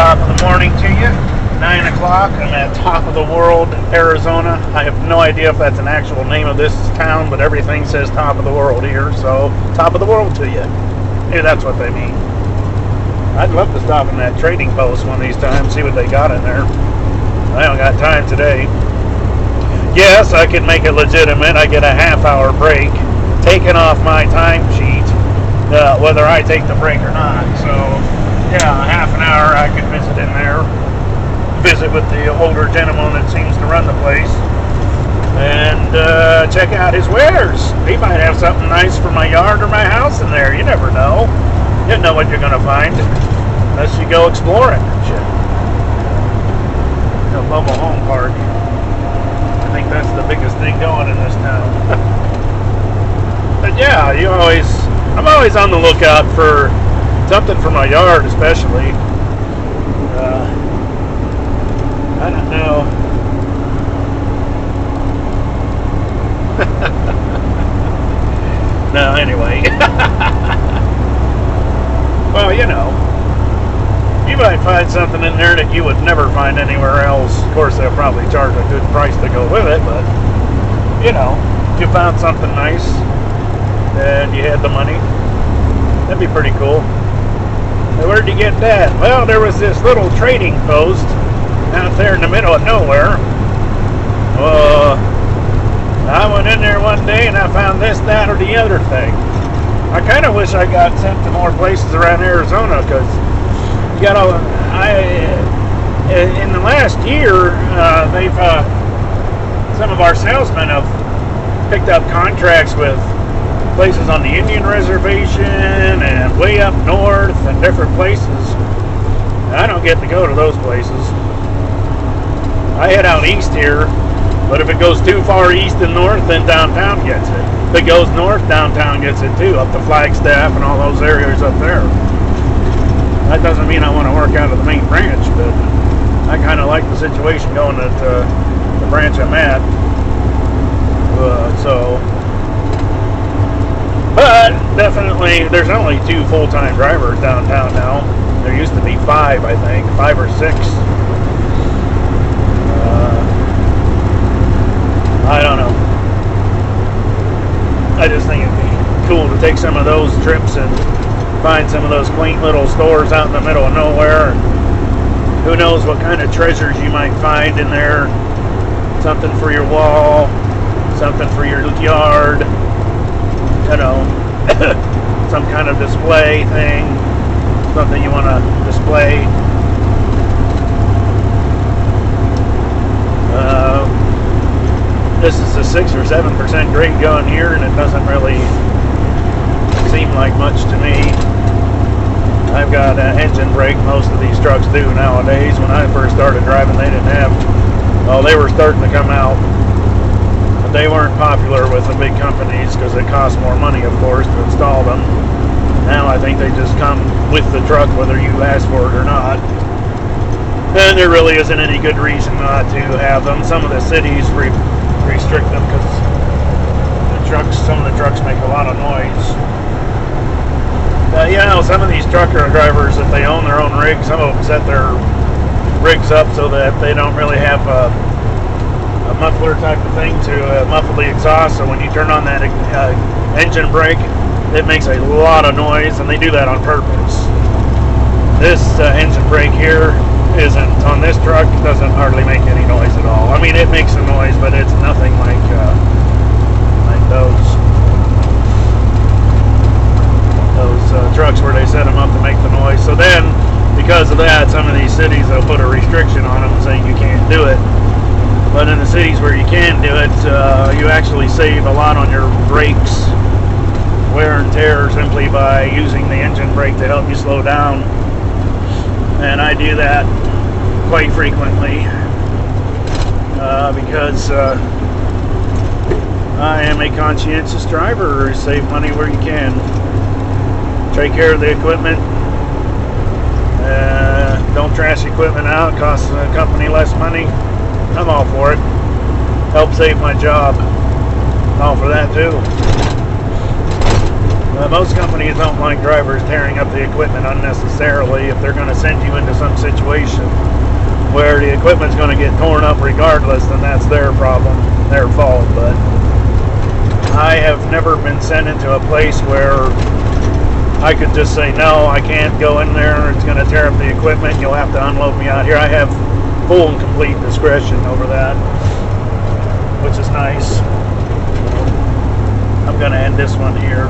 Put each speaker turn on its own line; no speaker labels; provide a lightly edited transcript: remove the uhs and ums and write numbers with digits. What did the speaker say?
top of the morning to you. 9 o'clock. I'm at Top of the World, Arizona. I have no idea if that's an actual name of this town, but everything says Top of the World here, so Top of the World to you. Maybe that's what they mean. I'd love to stop in that trading post one of these times, see what they got in there. I don't got time today. Yes, I could make it legitimate. I get a half-hour break taken off my timesheet, whether I take the break or not. So, yeah, half an hour I could visit in there. Visit with the older gentleman that seems to run the place. And check out his wares. He might have something nice for my yard or my house in there. You never know. You don't know what you're going to find unless you go exploring and shit. A mobile home park. I think that's the biggest thing going in this town. But yeah, I'm always on the lookout for something for my yard, especially. I don't know. No, anyway. Well, you know, you might find something in there that you would never find anywhere else. Of course, they'll probably charge a good price to go with it, but, you know, if you found something nice and you had the money, that'd be pretty cool. Now, where'd you get that? Well, there was this little trading post out there in the middle of nowhere. I went in there one day and I found this, that, or the other thing. I kind of wish I got sent to more places around Arizona, because you got all. In the last year, some of our salesmen have picked up contracts with places on the Indian Reservation and way up north and different places. I don't get to go to those places. I head out east here, but if it goes too far east and north, then downtown gets it. If it goes north, downtown gets it too, up to Flagstaff and all those areas up there. That doesn't mean I want to work out of the main branch, but I kind of like the situation going at the branch I'm at. But definitely, there's only 2 full-time drivers downtown now. There used to be 5, I think, 5 or 6. I don't know. I just think it'd be cool to take some of those trips and find some of those quaint little stores out in the middle of nowhere. And who knows what kind of treasures you might find in there. Something for your wall, something for your yard, you know, some kind of display thing, something you want to display. This is a 6 or 7% grade going here, and it doesn't really seem like much to me. I've got an engine brake. Most of these trucks do nowadays. When I first started driving, they didn't have. Well, they were starting to come out, but they weren't popular with the big companies because it costs more money, of course, to install them. Now I think they just come with the truck whether you ask for it or not. And there really isn't any good reason not to have them. Some of the cities restrict them because some of the trucks make a lot of noise. You know, some of these trucker drivers, if they own their own rigs, some of them set their rigs up so that they don't really have a muffler type of thing to muffle the exhaust. So when you turn on that engine brake, it makes a lot of noise, and they do that on purpose. This engine brake here isn't on this truck. Doesn't hardly make any noise at all. I mean, it makes a noise, but it's nothing like those trucks where they set them up to make the noise. So then, because of that, some of these cities will put a restriction on them saying you can't do it. But in the cities where you can do it, you actually save a lot on your brakes wear and tear simply by using the engine brake to help you slow down. And I do that quite frequently because I am a conscientious driver. Save money where you can. Take care of the equipment. Don't trash equipment out. Costs the company less money. I'm all for it. Help save my job. I'm all for that too. Most companies don't like drivers tearing up the equipment unnecessarily if they're going to send you into some situation where the equipment's going to get torn up regardless, then that's their problem, their fault. But I have never been sent into a place where I could just say, no, I can't go in there, it's going to tear up the equipment, you'll have to unload me out here. I have full and complete discretion over that, which is nice. I'm going to end this one here.